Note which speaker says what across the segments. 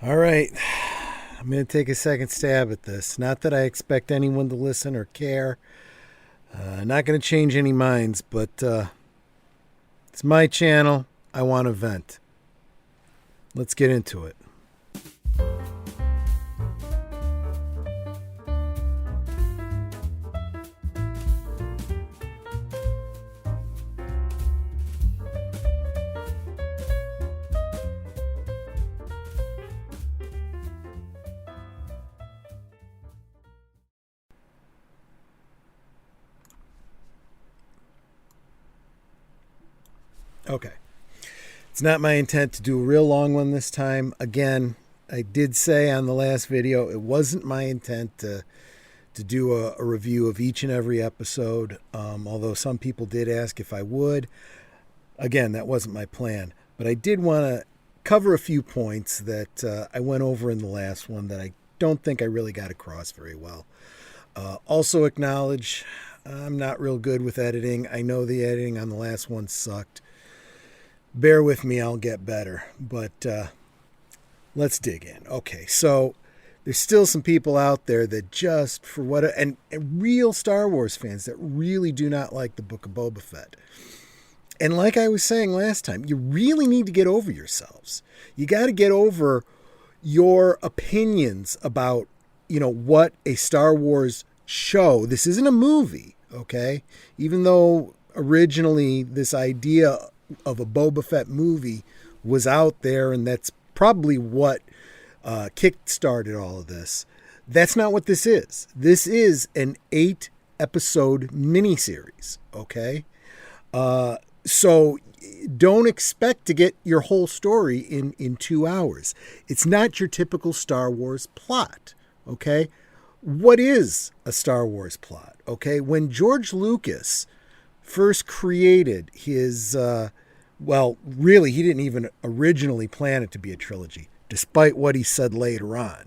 Speaker 1: All right. I'm going to take a second stab at this. Not that I expect anyone to listen or care. Not going to change any minds, but it's my channel. I want to vent. Let's get into it. Okay. It's not my intent to do a real long one this time. Again, I did say on the last video, it wasn't my intent to do a review of each and every episode, although some people did ask if I would. Again, that wasn't my plan. But I did want to cover a few points that I went over in the last one that I don't think I really got across very well. Also acknowledge I'm not real good with editing. I know the editing on the last one sucked. Bear with me, I'll get better. But let's dig in. Okay, so there's still some people out there that just for what... And real Star Wars fans that really do not like the Book of Boba Fett. And like I was saying last time, you really need to get over yourselves. You got to get over your opinions about, what a Star Wars show... This isn't a movie, okay? Even though originally this idea of a Boba Fett movie was out there, and that's probably what kick-started all of this. That's not what this is. This is an 8-episode miniseries, okay? So don't expect to get your whole story in 2 hours. It's not your typical Star Wars plot, okay? What is a Star Wars plot, okay? When George Lucas first created his, really, he didn't even originally plan it to be a trilogy, despite what he said later on.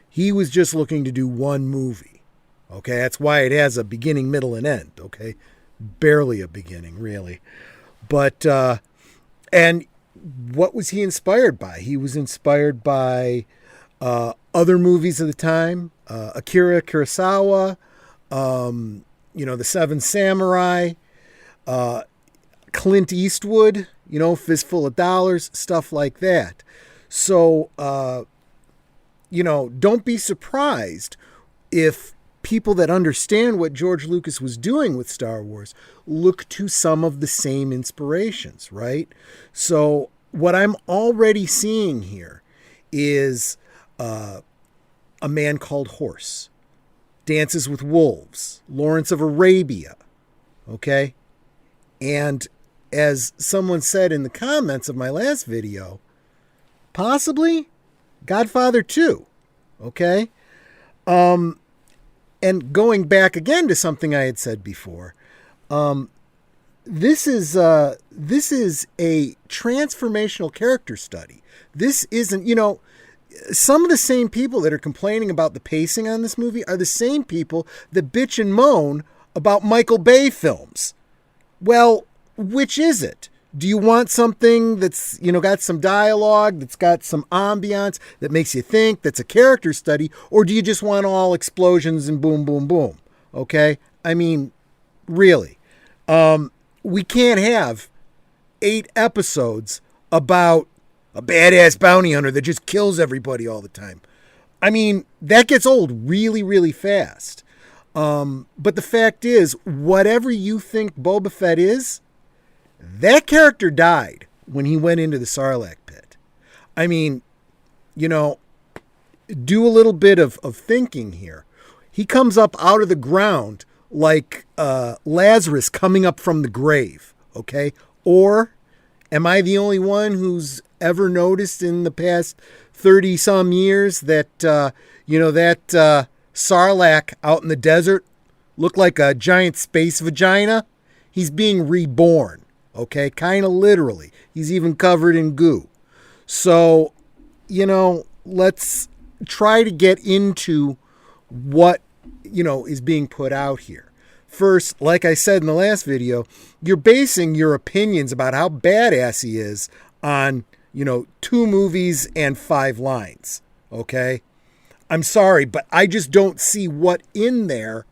Speaker 1: He was just looking to do one movie, okay? That's why it has a beginning, middle, and end, okay? Barely a beginning, really. But, and what was he inspired by? He was inspired by other movies of the time, Akira Kurosawa, The Seven Samurai, Clint Eastwood, Fistful of Dollars, stuff like that. So, don't be surprised if people that understand what George Lucas was doing with Star Wars look to some of the same inspirations, right? So what I'm already seeing here is A Man Called Horse, Dances with Wolves, Lawrence of Arabia, okay? And as someone said in the comments of my last video, possibly Godfather 2, okay? And going back again to something I had said before, this is a transformational character study. This isn't, some of the same people that are complaining about the pacing on this movie are the same people that bitch and moan about Michael Bay films. Well, which is it? Do you want something that's, got some dialogue, that's got some ambiance, that makes you think, that's a character study, or do you just want all explosions and boom, boom, boom? Okay? I mean, really. We can't have 8 episodes about a badass bounty hunter that just kills everybody all the time. I mean, that gets old really, really fast. But the fact is, whatever you think Boba Fett is, that character died when he went into the Sarlacc pit. I mean, do a little bit of thinking here. He comes up out of the ground like Lazarus coming up from the grave, okay? Or am I the only one who's ever noticed in the past 30-some years that, that Sarlacc out in the desert looked like a giant space vagina? He's being reborn, okay? Kind of literally. He's even covered in goo. So, let's try to get into what, is being put out here. First, like I said in the last video, you're basing your opinions about how badass he is on 2 movies and 5 lines. Okay? I'm sorry, but I just don't see what in there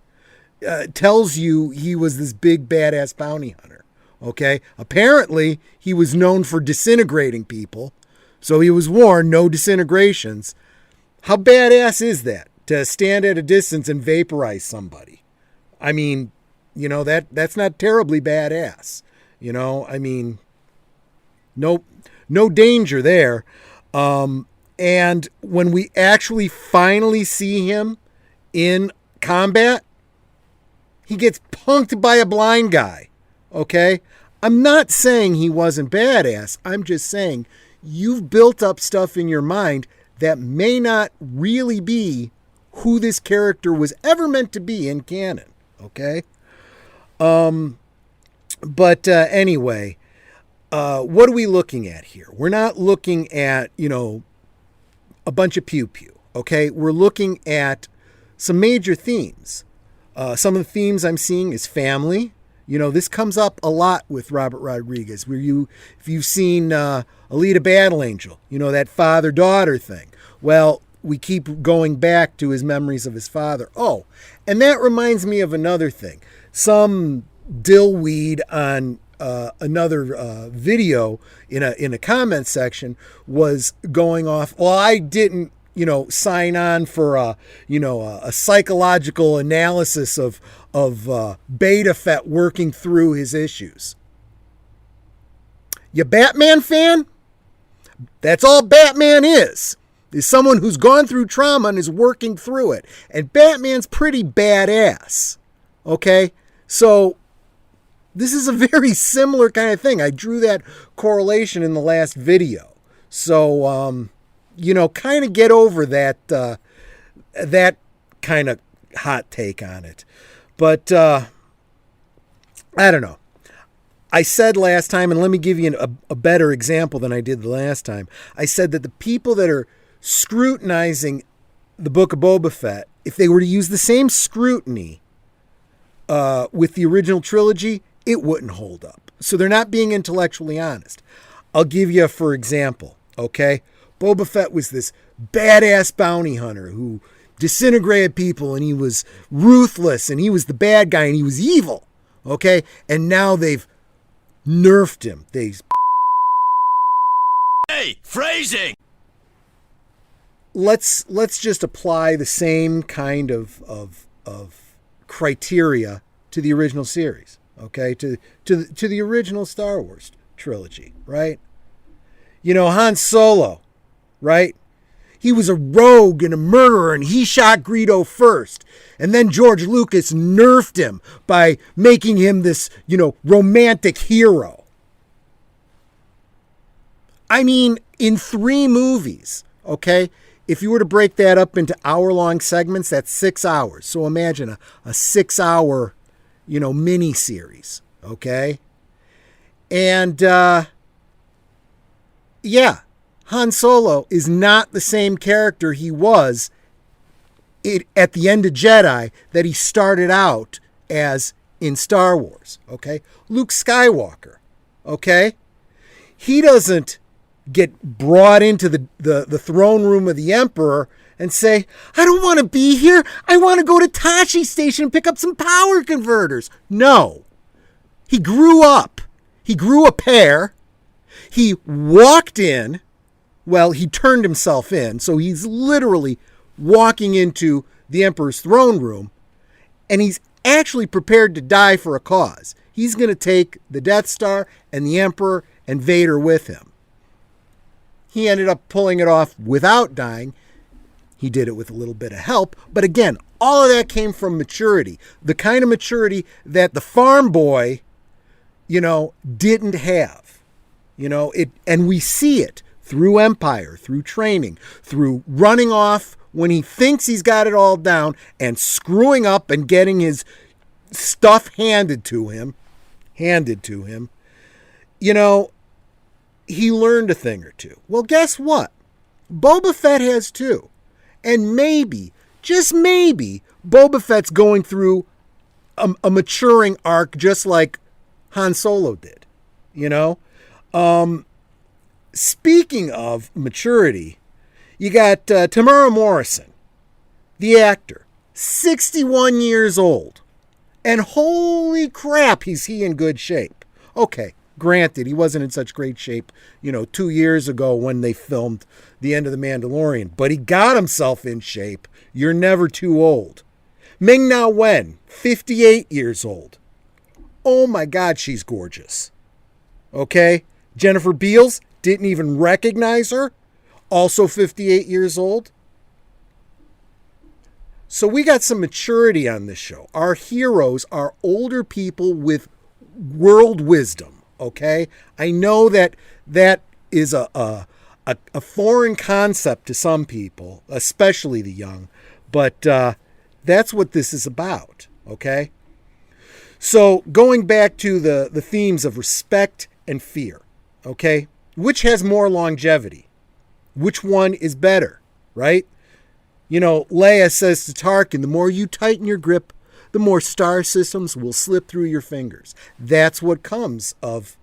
Speaker 1: tells you he was this big badass bounty hunter. Okay? Apparently, he was known for disintegrating people. So he was warned, no disintegrations. How badass is that? To stand at a distance and vaporize somebody? I mean, that's not terribly badass. I mean, no danger there. And when we actually finally see him in combat, he gets punked by a blind guy. Okay? I'm not saying he wasn't badass. I'm just saying you've built up stuff in your mind that may not really be who this character was ever meant to be in canon. Okay? But anyway, what are we looking at here? We're not looking at, a bunch of pew-pew. Okay? We're looking at some major themes. Some of the themes I'm seeing is family. This comes up a lot with Robert Rodriguez. If you've seen Alita Battle Angel, that father-daughter thing. Well, we keep going back to his memories of his father. Oh, and that reminds me of another thing. Some dillweed on another video in a comment section was going off. Well, I didn't, sign on for a psychological analysis of Beta Fett working through his issues. You Batman fan? That's all Batman is someone who's gone through trauma and is working through it. And Batman's pretty badass. Okay? So this is a very similar kind of thing. I drew that correlation in the last video. So, kind of get over that kind of hot take on it. But I don't know. I said last time, and let me give you a better example than I did the last time. I said that the people that are scrutinizing the Book of Boba Fett, if they were to use the same scrutiny with the original trilogy, it wouldn't hold up. So they're not being intellectually honest. I'll give you for example, okay? Boba Fett was this badass bounty hunter who disintegrated people, and he was ruthless, and he was the bad guy, and he was evil, okay? And now they've nerfed him.
Speaker 2: Hey, phrasing!
Speaker 1: Let's just apply the same kind of criteria to the original series, okay? To the original Star Wars trilogy, right? Han Solo, right? He was a rogue and a murderer, and he shot Greedo first. And then George Lucas nerfed him by making him this, romantic hero. I mean, in 3 movies, okay? If you were to break that up into hour-long segments, that's 6 hours. So imagine a 6-hour, mini-series, okay? And, yeah, Han Solo is not the same character he was at the end of Jedi that he started out as in Star Wars, okay? Luke Skywalker, okay? He doesn't get brought into the throne room of the Emperor and say, I don't want to be here. I want to go to Tashi Station and pick up some power converters. No. He grew up. He grew a pair. He walked in. Well, he turned himself in. So he's literally walking into the Emperor's throne room. And he's actually prepared to die for a cause. He's going to take the Death Star and the Emperor and Vader with him. He ended up pulling it off without dying. He did it with a little bit of help. But again, all of that came from maturity. The kind of maturity that the farm boy, didn't have. And we see it through Empire, through training, through running off when he thinks he's got it all down and screwing up and getting his stuff handed to him. He learned a thing or two. Well, guess what? Boba Fett has too. And maybe, just maybe, Boba Fett's going through a maturing arc just like Han Solo did. speaking of maturity, you got Tamara Morrison, the actor, 61 years old. And holy crap, is he in good shape. Okay, granted, he wasn't in such great shape, 2 years ago when they filmed the end of The Mandalorian. But he got himself in shape. You're never too old. Ming-Na Wen, 58 years old. Oh my God, she's gorgeous. Okay? Jennifer Beals, didn't even recognize her. Also 58 years old. So we got some maturity on this show. Our heroes are older people with world wisdom, okay? I know that is a foreign concept to some people, especially the young, but that's what this is about, okay? So going back to the themes of respect and fear, okay? Which has more longevity? Which one is better, right? Leia says to Tarkin, the more you tighten your grip, the more star systems will slip through your fingers. That's what comes of,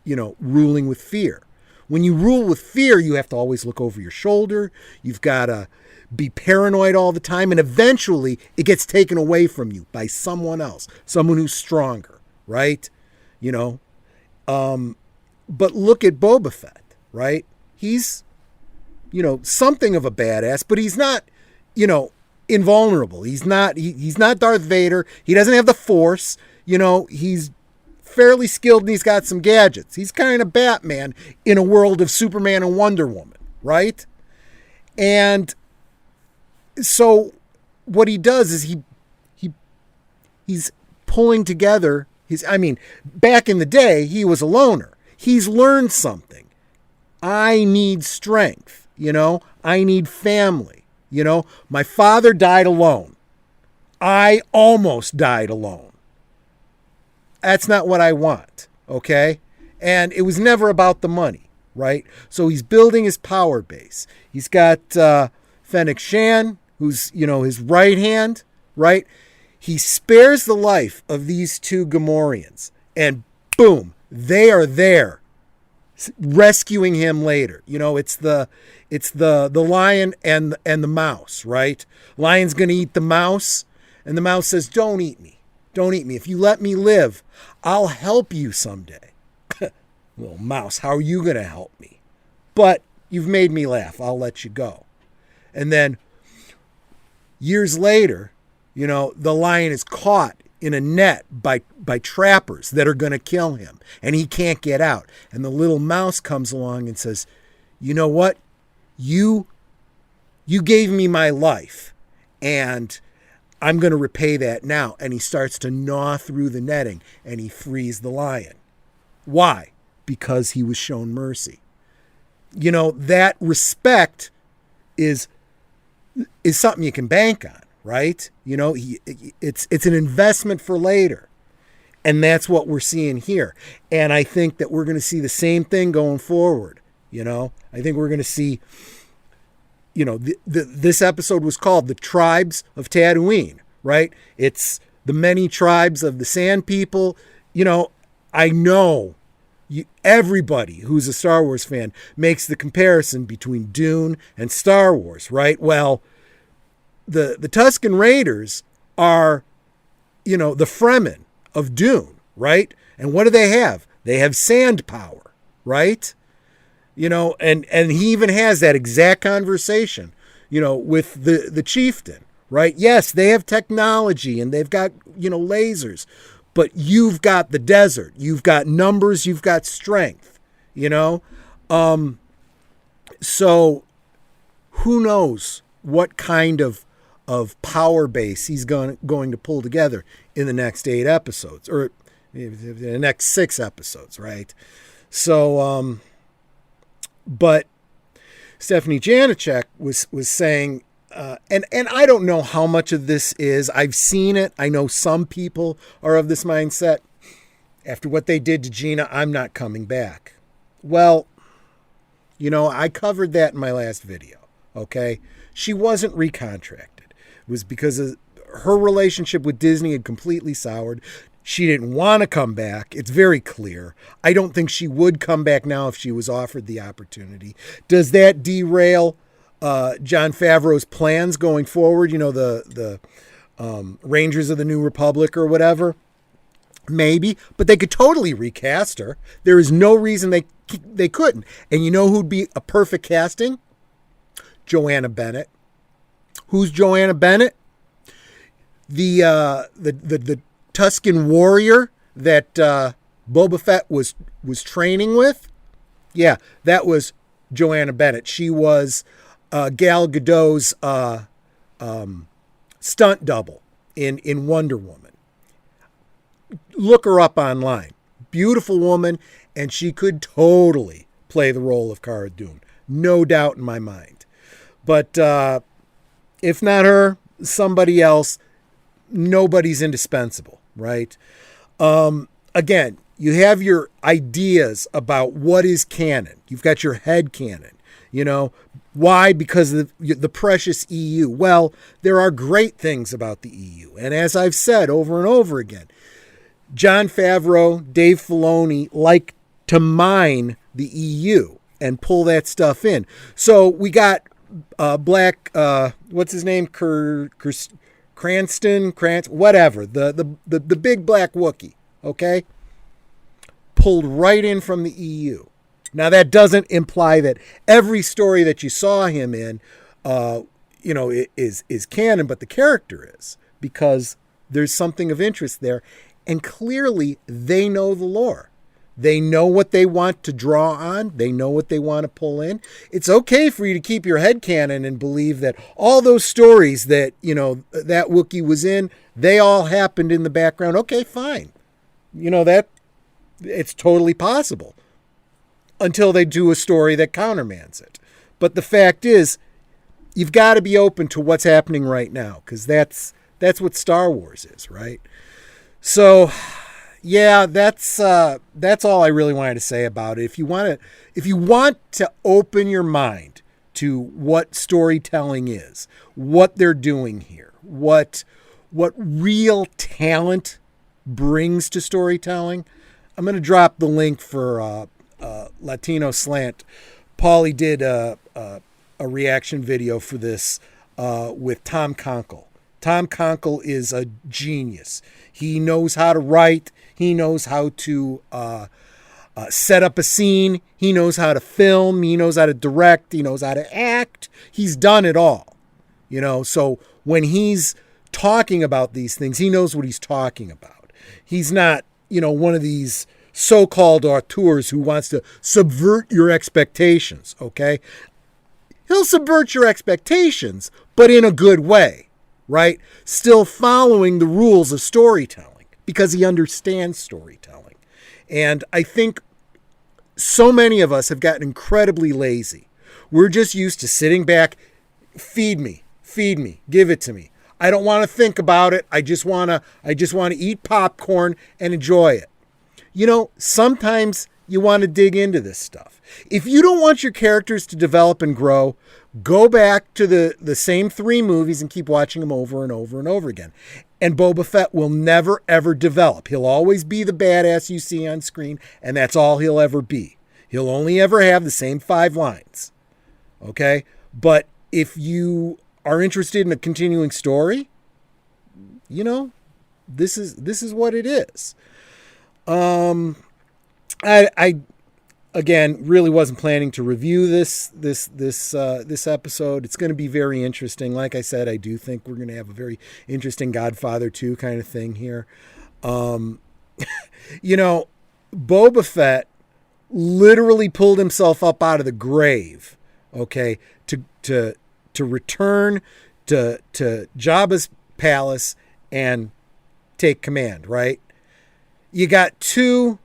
Speaker 1: ruling with fear. When you rule with fear, you have to always look over your shoulder. You've got to be paranoid all the time. And eventually it gets taken away from you by someone else, someone who's stronger, right? But look at Boba Fett, right? He's, something of a badass, but he's not, invulnerable. He's not Darth Vader. He doesn't have the Force. He's fairly skilled and he's got some gadgets. He's kind of Batman in a world of Superman and Wonder Woman, right? And so what he does is he's pulling together back in the day, he was a loner. He's learned something. I need strength, I need family. My father died alone. I almost died alone. That's not what I want, okay? And it was never about the money, right? So he's building his power base. He's got Fennec Shan, who's, his right hand, right? He spares the life of these two Gamorreans. And boom, they are there rescuing him later. It's the lion and the mouse, right? Lion's going to eat the mouse, and the mouse says, "Don't eat me. Don't eat me. If you let me live, I'll help you someday." Little mouse, how are you going to help me? But you've made me laugh. I'll let you go. And then years later, the lion is caught in a net by trappers that are going to kill him, and he can't get out. And the little mouse comes along and says, "You know what? You gave me my life, and I'm going to repay that now." And he starts to gnaw through the netting, and he frees the lion. Why? Because he was shown mercy. That respect is something you can bank on, right? It's an investment for later. And that's what we're seeing here. And I think that we're going to see the same thing going forward. I think we're going to see, this episode was called The Tribes of Tatooine, right? It's the many tribes of the Sand People. I know everybody who's a Star Wars fan makes the comparison between Dune and Star Wars, right? Well, the Tusken Raiders are, the Fremen of Dune, right? And what do they have? They have sand power, right? And he even has that exact conversation, with the chieftain, right? Yes, they have technology and they've got, lasers, but you've got the desert, you've got numbers, you've got strength, So who knows what kind of power base he's going to pull together in the next 8 episodes, or the next 6 episodes, right? So, but Stephanie Janicek was saying, and I don't know how much of this is. I've seen it. I know some people are of this mindset. After what they did to Gina, I'm not coming back. Well, I covered that in my last video, okay? She wasn't recontracted. It was because her relationship with Disney had completely soured. She didn't want to come back. It's very clear. I don't think she would come back now if she was offered the opportunity. Does that derail Jon Favreau's plans going forward? You know, the Rangers of the New Republic or whatever? Maybe, but they could totally recast her. There is no reason they couldn't. And you know who'd be a perfect casting? Joanna Bennett. Who's Joanna Bennett? The Tusken warrior that Boba Fett was training with. Yeah, that was Joanna Bennett. She was Gal Gadot's stunt double in Wonder Woman. Look her up online. Beautiful woman, and she could totally play the role of Cara Dune. No doubt in my mind. But if not her, somebody else. Nobody's indispensable, right? Again, you have your ideas about what is canon. You've got your head canon. You know, why? Because of the precious EU. Well, there are great things about the EU. And as I've said over and over again, Jon Favreau, Dave Filoni like to mine the EU and pull that stuff in. So we got Black, what's his name? Cranston, whatever. The big black Wookiee, okay? Pulled right in from the EU. Now that doesn't imply that every story that you saw him in, is canon, but the character is, because there's something of interest there. And clearly, they know the lore. They know what they want to draw on. They know what they want to pull in. It's okay for you to keep your head canon and believe that all those stories that, that Wookiee was in, they all happened in the background. Okay, fine. That it's totally possible until they do a story that countermands it. But the fact is, you've got to be open to what's happening right now, because that's what Star Wars is, right? So, yeah, that's all I really wanted to say about it. If you want to open your mind to what storytelling is, what they're doing here, what real talent brings to storytelling, I'm going to drop the link for Latino Slant. Paulie did a reaction video for this with Tom Conkle. Tom Conkle is a genius. He knows how to write. He knows how to set up a scene. He knows how to film. He knows how to direct. He knows how to act. He's done it all. So when he's talking about these things, he knows what he's talking about. He's not, one of these so-called auteurs who wants to subvert your expectations, okay? He'll subvert your expectations, but in a good way. Right? Still following the rules of storytelling, because he understands storytelling. And I think so many of us have gotten incredibly lazy. We're just used to sitting back, feed me, give it to me. I don't want to think about it. I just want to eat popcorn and enjoy it. Sometimes you want to dig into this stuff. If you don't want your characters to develop and grow, go back to the same 3 movies and keep watching them over and over and over again. And Boba Fett will never, ever develop. He'll always be the badass you see on screen, and that's all he'll ever be. He'll only ever have the same 5 lines. Okay? But if you are interested in a continuing story, this is what it is. I again really wasn't planning to review this episode. It's going to be very interesting. Like I said, I do think we're going to have a very interesting Godfather 2 kind of thing here. Boba Fett literally pulled himself up out of the grave, okay, to return to Jabba's palace and take command, right? You got 2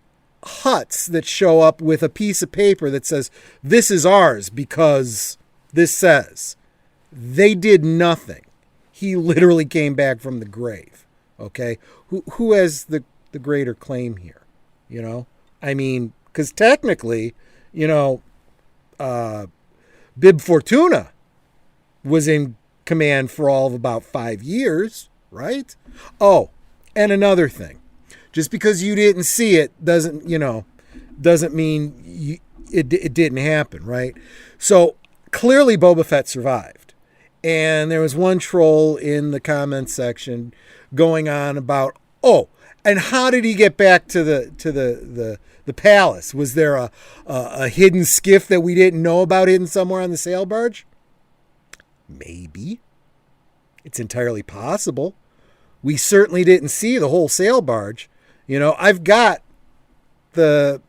Speaker 1: huts that show up with a piece of paper that says, this is ours because this says. They did nothing. He literally came back from the grave, okay? Who has the greater claim here, I mean, because technically, Bib Fortuna was in command for all of about 5 years, right? Oh, and another thing. Just because you didn't see it doesn't mean it didn't happen, right? So clearly Boba Fett survived. And there was one troll in the comments section going on about, oh, and how did he get back to the palace? Was there a hidden skiff that we didn't know about hidden somewhere on the sail barge? Maybe. It's entirely possible. We certainly didn't see the whole sail barge. I've got the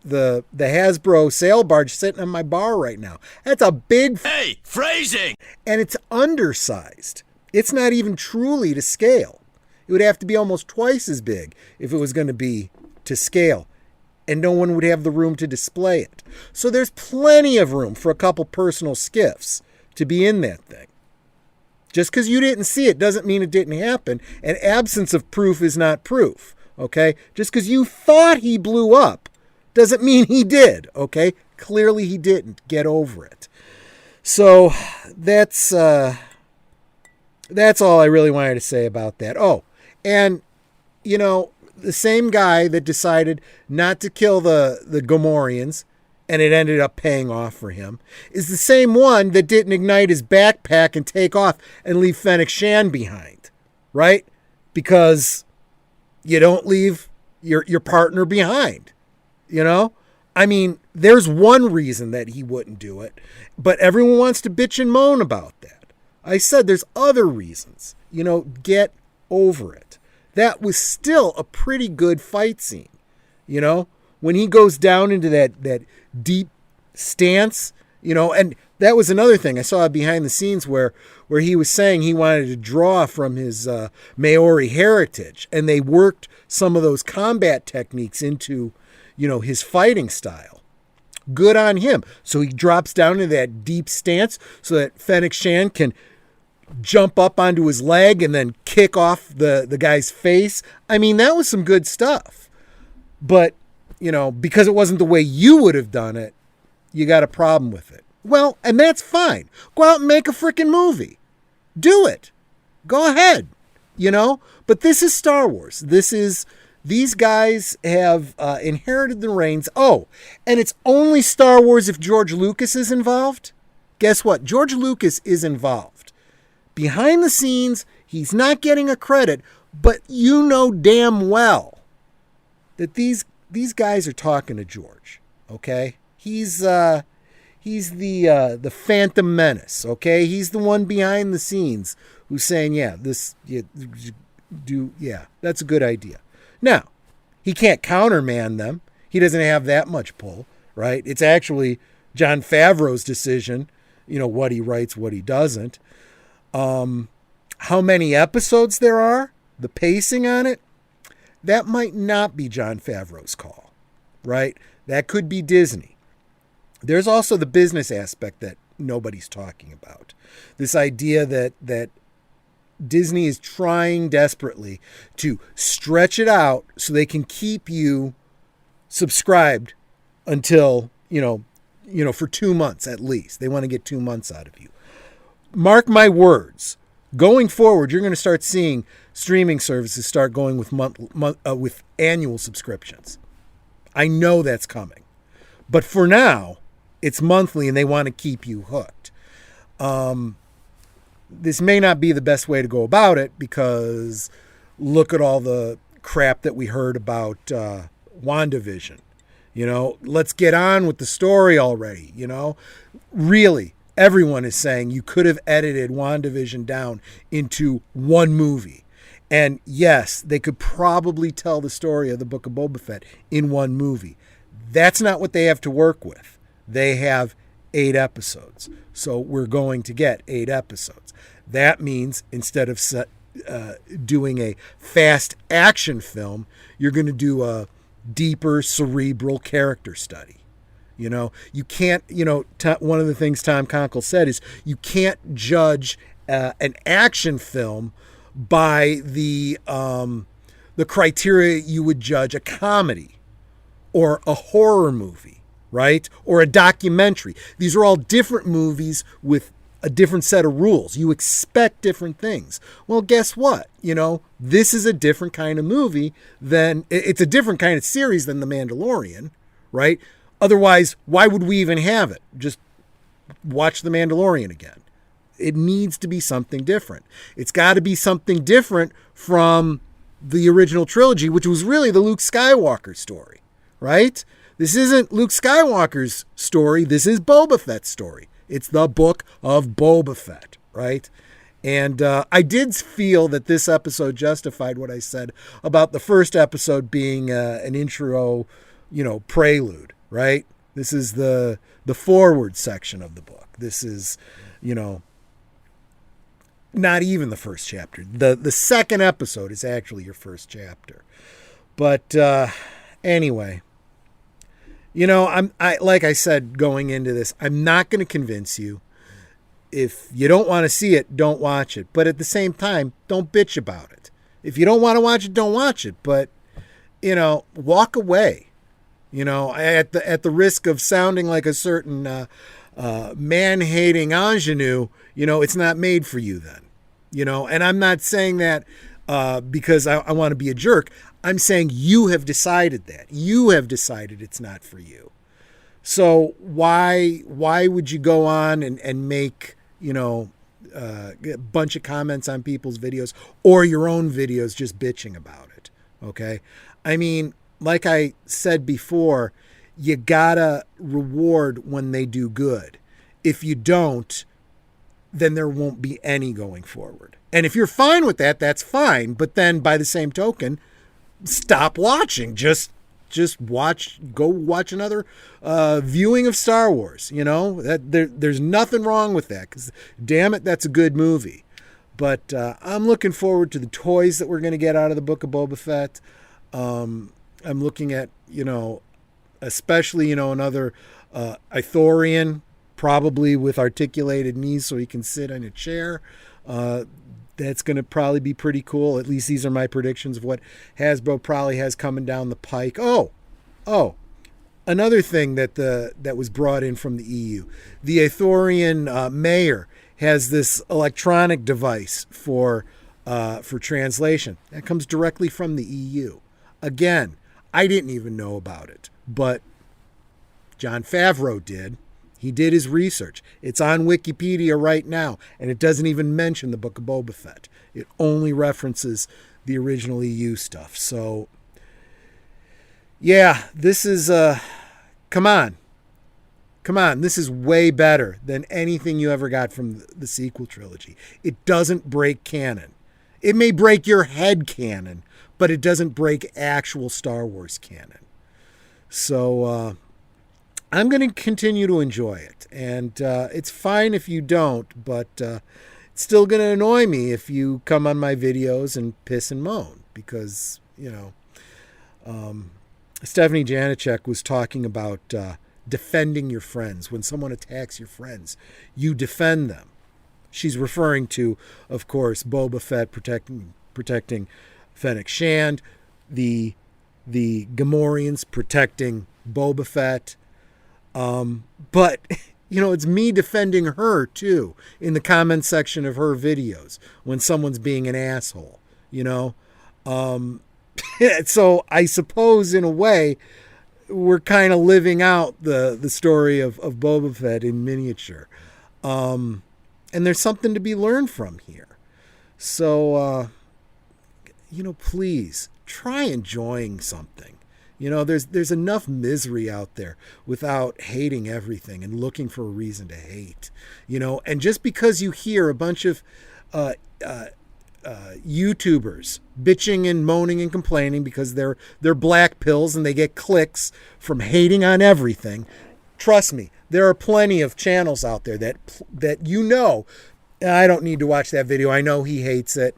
Speaker 1: Hasbro sail barge sitting on my bar right now. That's a big...
Speaker 2: Hey, phrasing!
Speaker 1: And it's undersized. It's not even truly to scale. It would have to be almost twice as big if it was going to be to scale. And no one would have the room to display it. So there's plenty of room for a couple personal skiffs to be in that thing. Just because you didn't see it doesn't mean it didn't happen. And absence of proof is not proof. Okay? Just because you thought he blew up doesn't mean he did. Okay? Clearly he didn't. Get over it. So that's all I really wanted to say about that. Oh, and the same guy that decided not to kill the Gomorians, and it ended up paying off for him, is the same one that didn't ignite his backpack and take off and leave Fennec Shan behind, right? Because you don't leave your partner behind, I mean, there's one reason that he wouldn't do it, but everyone wants to bitch and moan about that. I said there's other reasons, get over it. That was still a pretty good fight scene, when he goes down into that deep stance, and that was another thing I saw behind the scenes where he was saying he wanted to draw from his Maori heritage, and they worked some of those combat techniques into, his fighting style. Good on him. So he drops down into that deep stance so that Fennec Shan can jump up onto his leg and then kick off the guy's face. I mean, that was some good stuff. But, because it wasn't the way you would have done it, you got a problem with it. Well, and that's fine. Go out and make a freaking movie. Do it. Go ahead. But this is Star Wars. These guys have inherited the reins. Oh, and it's only Star Wars if George Lucas is involved. Guess what? George Lucas is involved. Behind the scenes, he's not getting a credit, but damn well that these guys are talking to George, okay? He's the Phantom Menace, okay? He's the one behind the scenes who's saying, that's a good idea. Now, he can't counterman them. He doesn't have that much pull, right? It's actually Jon Favreau's decision, what he writes, what he doesn't. How many episodes there are, the pacing on it, that might not be Jon Favreau's call, right? That could be Disney. There's also the business aspect that nobody's talking about. This idea that Disney is trying desperately to stretch it out so they can keep you subscribed until, for 2 months at least. They want to get 2 months out of you. Mark my words. Going forward, you're going to start seeing streaming services start going with annual subscriptions. I know that's coming. But for now, it's monthly and they want to keep you hooked. This may not be the best way to go about it because look at all the crap that we heard about WandaVision. Let's get on with the story already. Really, everyone is saying you could have edited WandaVision down into one movie. And yes, they could probably tell the story of the Book of Boba Fett in one movie. That's not what they have to work with. They have 8 episodes. So we're going to get 8 episodes. That means instead of doing a fast action film, you're going to do a deeper cerebral character study. You can't, one of the things Tom Conkle said is you can't judge an action film by the criteria you would judge a comedy or a horror movie, right? Or a documentary. These are all different movies with a different set of rules. You expect different things. Well, guess what? This is a different kind of movie it's a different kind of series than The Mandalorian, right? Otherwise, why would we even have it? Just watch The Mandalorian again. It needs to be something different. It's got to be something different from the original trilogy, which was really the Luke Skywalker story, right? This isn't Luke Skywalker's story. This is Boba Fett's story. It's the book of Boba Fett, right? And I did feel that this episode justified what I said about the first episode being an intro, prelude, right? This is the forward section of the book. This is, not even the first chapter. The second episode is actually your first chapter. But anyway, like I said going into this, I'm not going to convince you. If you don't want to see it, don't watch it. But at the same time, don't bitch about it. If you don't want to watch it, don't watch it. But walk away. At the risk of sounding like a certain man-hating ingenue, it's not made for you then. And I'm not saying that because I want to be a jerk. I'm saying you have decided that. You have decided it's not for you. So why would you go on and make, a bunch of comments on people's videos or your own videos just bitching about it? Okay? I mean, like I said before, you gotta reward when they do good. If you don't, then there won't be any going forward. And if you're fine with that, that's fine. But then by the same token, stop watching. Just go watch another viewing of Star Wars. There's nothing wrong with that, because damn it, that's a good movie. But I'm looking forward to the toys that we're going to get out of the Book of Boba Fett. I'm looking at, especially, another Ithorian, probably with articulated knees so he can sit in a chair. That's going to probably be pretty cool. At least these are my predictions of what Hasbro probably has coming down the pike. Oh, another thing that was brought in from the EU. The Ithorian mayor has this electronic device for translation. That comes directly from the EU. Again, I didn't even know about it, but Jon Favreau did. He did his research. It's on Wikipedia right now, and it doesn't even mention the Book of Boba Fett. It only references the original EU stuff. So, yeah, this is, come on. This is way better than anything you ever got from the sequel trilogy. It doesn't break canon. It may break your head canon, but it doesn't break actual Star Wars canon. So, I'm going to continue to enjoy it. And it's fine if you don't, but it's still going to annoy me if you come on my videos and piss and moan. Because, Stephanie Janicek was talking about defending your friends. When someone attacks your friends, you defend them. She's referring to, of course, Boba Fett protecting Fennec Shand, the Gamorreans protecting Boba Fett. But, it's me defending her, too, in the comment section of her videos when someone's being an asshole, So I suppose, in a way, we're kind of living out the story of Boba Fett in miniature. And there's something to be learned from here. So, please try enjoying something. There's enough misery out there without hating everything and looking for a reason to hate. And just because you hear a bunch of YouTubers bitching and moaning and complaining because they're black pills and they get clicks from hating on everything, trust me, there are plenty of channels out there that I don't need to watch that video. I know he hates it.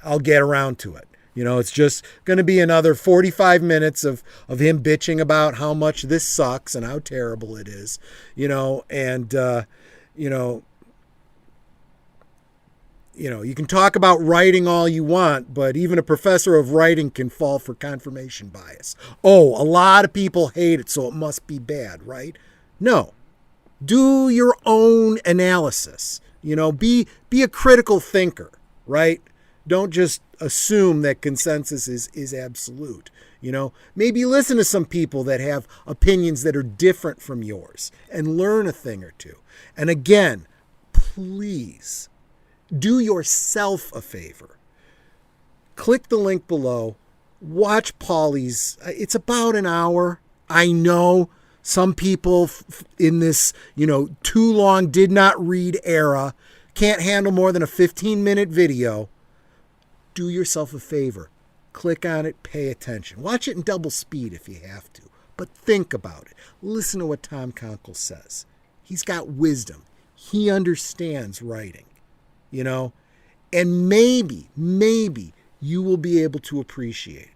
Speaker 1: I'll get around to it. It's just going to be another 45 minutes of him bitching about how much this sucks and how terrible it is, and, you can talk about writing all you want, but even a professor of writing can fall for confirmation bias. Oh, a lot of people hate it, so it must be bad, right? No, Do your own analysis. Be a critical thinker, right? Don't just assume that consensus is absolute. Maybe listen to some people that have opinions that are different from yours and learn a thing or two. And again, please do yourself a favor. Click the link below. Watch Paulie's. It's about an hour. I know some people in this, too long did not read era can't handle more than a 15-minute video. Do yourself a favor. Click on it. Pay attention. Watch it in double speed if you have to. But think about it. Listen to what Tom Conkle says. He's got wisdom. He understands writing, and maybe you will be able to appreciate,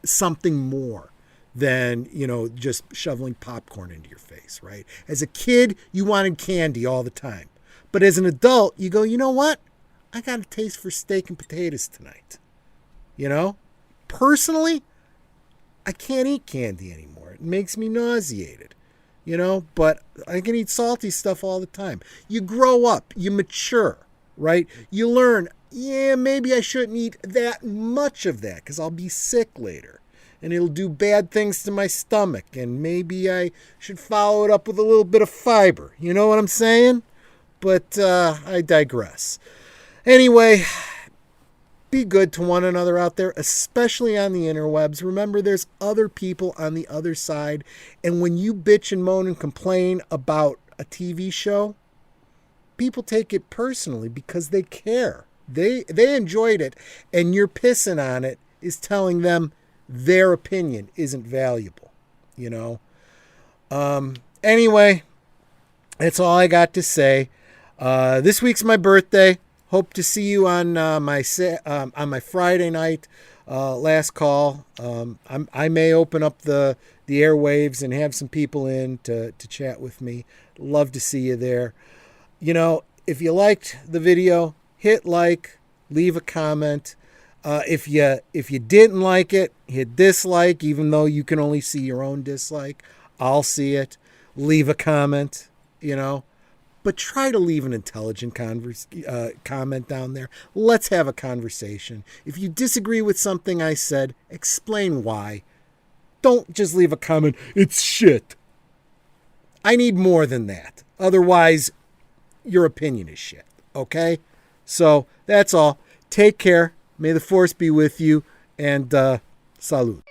Speaker 1: something more than, just shoveling popcorn into your face, right? As a kid, you wanted candy all the time. But as an adult, you go, you know what? I got a taste for steak and potatoes tonight. Personally, I can't eat candy anymore. It makes me nauseated, but I can eat salty stuff all the time. You grow up, you mature, right? You learn, maybe I shouldn't eat that much of that because I'll be sick later and it'll do bad things to my stomach, and maybe I should follow it up with a little bit of fiber. You know what I'm saying? But I digress. Anyway, be good to one another out there, especially on the interwebs. Remember, there's other people on the other side. And when you bitch and moan and complain about a TV show, people take it personally because they care. They enjoyed it, and your pissing on it is telling them their opinion isn't valuable, Anyway, that's all I got to say. This week's my birthday. Hope to see you on my Friday night last call. I may open up the airwaves and have some people in to chat with me. Love to see you there. If you liked the video, hit like, leave a comment. If you didn't like it, hit dislike, even though you can only see your own dislike. I'll see it. Leave a comment, But try to leave an intelligent comment down there. Let's have a conversation. If you disagree with something I said, explain why. Don't just leave a comment, it's shit. I need more than that. Otherwise, your opinion is shit. Okay? So, that's all. Take care. May the force be with you. And salud.